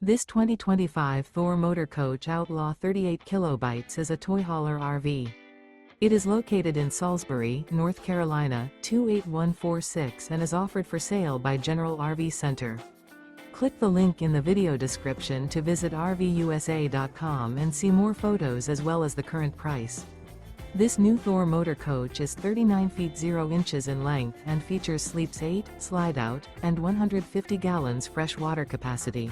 This 2025 Thor Motor Coach Outlaw 38 kilobytes is a toy hauler RV. It is located in Salisbury, North Carolina, 28146 and is offered for sale by General RV Center. Click the link in the video description to visit RVUSA.com and see more photos as well as the current price. This new Thor Motor Coach is 39 feet 0 inches in length and features sleeps 8, Slideout, and 150 gallons fresh water capacity.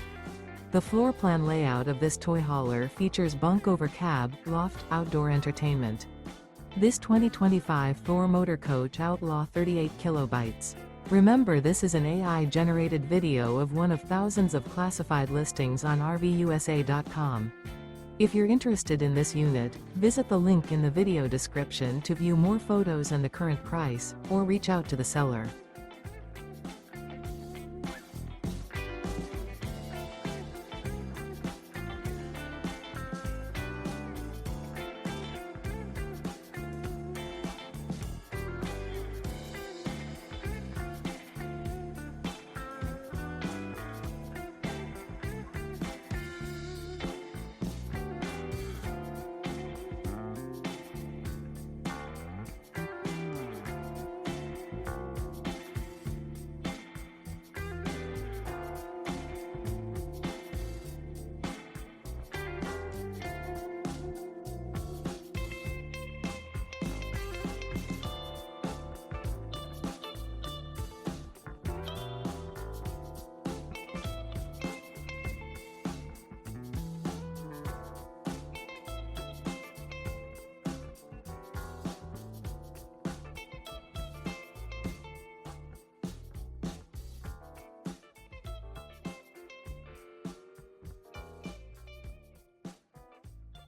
The floor plan layout of this toy hauler features Bunk Over Cab, Loft, outdoor entertainment. This 2025 Thor Motor Coach Outlaw 38 kilobytes. Remember, this is an AI-generated video of one of thousands of classified listings on RVUSA.com. If you're interested in this unit, visit the link in the video description to view more photos and the current price, or reach out to the seller.